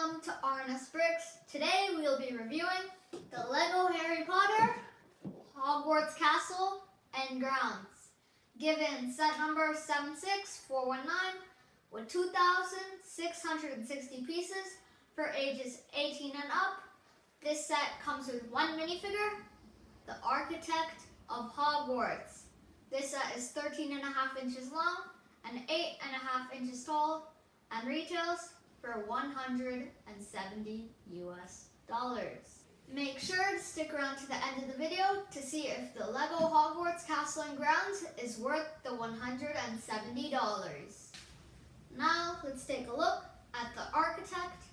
Welcome to RNS Bricks. Today we'll be reviewing the Lego Harry Potter Hogwarts Castle and Grounds, given set number 76419 with 2,660 pieces for ages 18 and up. This set comes with one minifigure, the Architect of Hogwarts. This set is 13.5 inches long and 8.5 inches tall and retails for $170 US. Make sure to stick around to the end of the video to see if the Lego Hogwarts Castle and Grounds is worth the $170. Now let's take a look at the Architect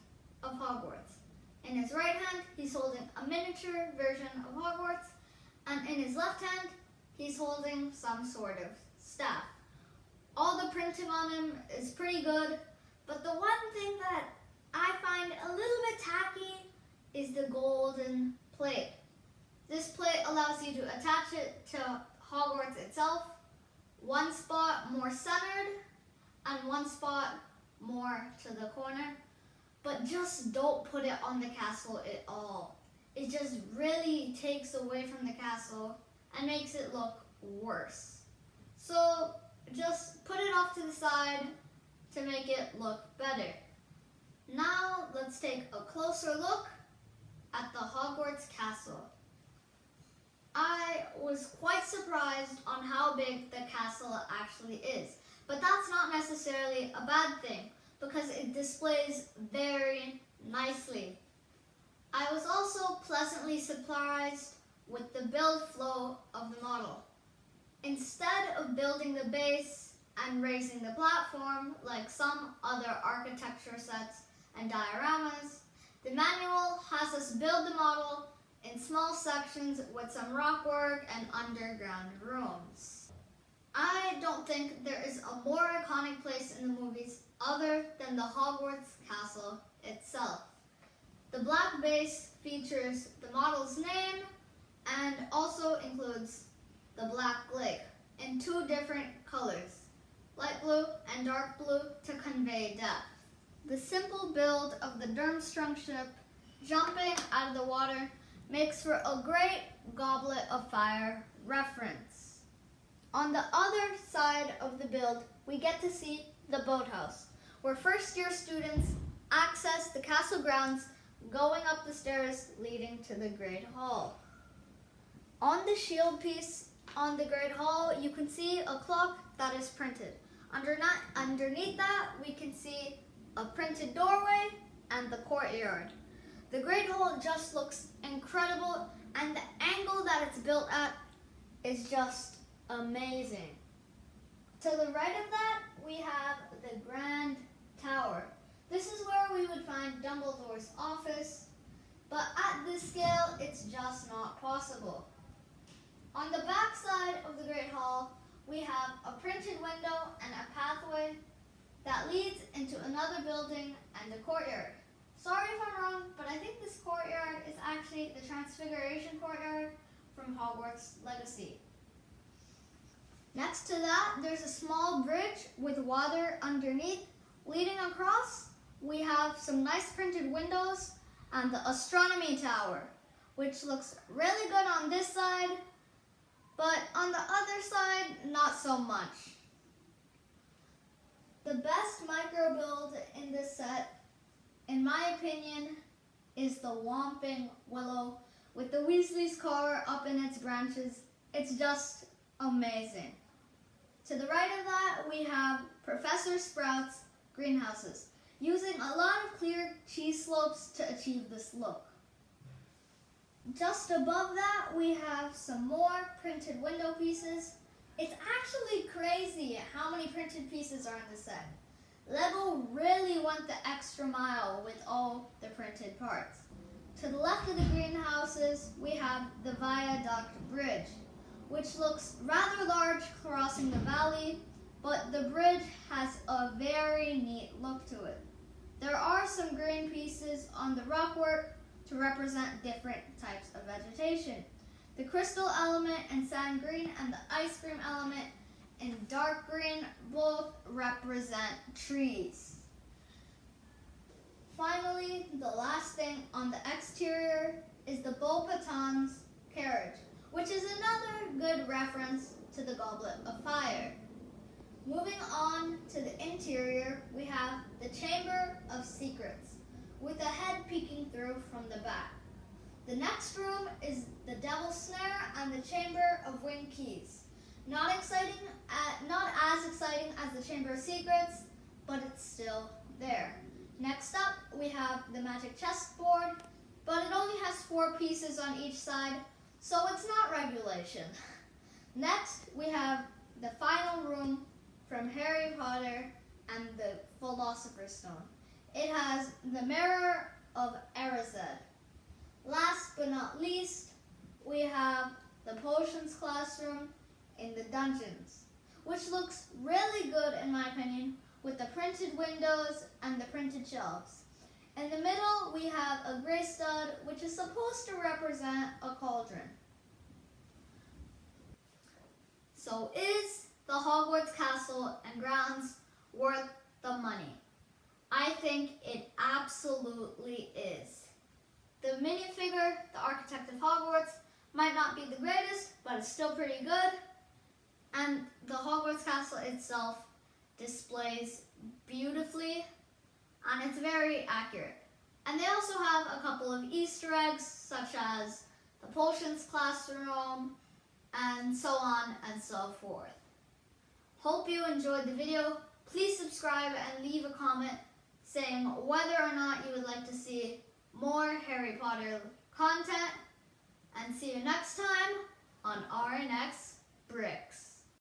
of Hogwarts. In his right hand, he's holding a miniature version of Hogwarts, and in his left hand, he's holding some sort of staff. All the printing on him is pretty good, but the one thing that I find a little bit tacky is the golden plate. This plate allows you to attach it to Hogwarts itself, one spot more centered and one spot more to the corner, but just don't put it on the castle at all. It just really takes away from the castle and makes it look worse. So just put it off to the side to make it look better. Now let's take a closer look at the Hogwarts Castle. I was quite surprised on how big the castle actually is, but that's not necessarily a bad thing because it displays very nicely. I was also pleasantly surprised with the build flow of the model. Instead of building the base and raising the platform like some other architecture sets and dioramas, the manual has us build the model in small sections with some rock work and underground rooms. I don't think there is a more iconic place in the movies other than the Hogwarts Castle itself. The black base features the model's name and also includes the black lake in two different colors, light blue and dark blue, to convey depth. The simple build of the Durmstrang ship jumping out of the water makes for a great Goblet of Fire reference. On the other side of the build, we get to see the boathouse, where first-year students access the castle grounds going up the stairs leading to the Great Hall. On the shield piece on the Great Hall, you can see a clock that is printed. Underneath that, we can see a printed doorway and the courtyard. The Great Hall just looks incredible, and the angle that it's built at is just amazing. To the right of that, we have the Grand Tower. This is where we would find Dumbledore's office, but at this scale, it's just not possible. On the back side of the Great Hall, we have a printed window and a pathway that leads into another building and a courtyard. Sorry if I'm wrong, but I think this courtyard is actually the Transfiguration courtyard from Hogwarts Legacy. Next to that, there's a small bridge with water underneath. Leading across, we have some nice printed windows and the Astronomy Tower, which looks really good on this side, but on the other side, not so much. The best micro build in this set, in my opinion, is the Whomping Willow with the Weasley's car up in its branches. It's just amazing. To the right of that, we have Professor Sprout's greenhouses, using a lot of clear cheese slopes to achieve this look. Just above that, we have some more printed window pieces. It's actually crazy how many printed pieces are in the set. Lego really went the extra mile with all the printed parts. To the left of the greenhouses, we have the Viaduct Bridge, which looks rather large crossing the valley, but the bridge has a very neat look to it. There are some green pieces on the rockwork to represent different types of vegetation. The crystal element in sand green and the ice cream element in dark green both represent trees. Finally, finally, the last thing on the exterior is the Beauxbaton's carriage, which is another good reference to the Goblet of Fire. Moving on to the interior, we have the Chamber of Secrets, with a head peeking through from the back. The next room is the Devil's Snare and the Chamber of Winged Keys. Not as exciting as the Chamber of Secrets, but it's still there. Next up, we have the Magic Chessboard, but it only has 4 pieces on each side, so it's not regulation. Next, we have the final room from Harry Potter and the Philosopher's Stone. It has the Mirror of Erised. Last but not least, we have the Potions Classroom in the Dungeons, which looks really good in my opinion, with the printed windows and the printed shelves. In the middle, we have a grey stud, which is supposed to represent a cauldron. So is the Hogwarts Castle and grounds worth the money? I think it absolutely is. The minifigure, the Architect of Hogwarts, might not be the greatest, but it's still pretty good. And the Hogwarts Castle itself displays beautifully, and it's very accurate. And they also have a couple of Easter eggs, such as the Potions Classroom, and so on and so forth. Hope you enjoyed the video. Please subscribe and leave a comment saying whether or not you would like to see more Harry Potter content. And see you next time on RNX Bricks.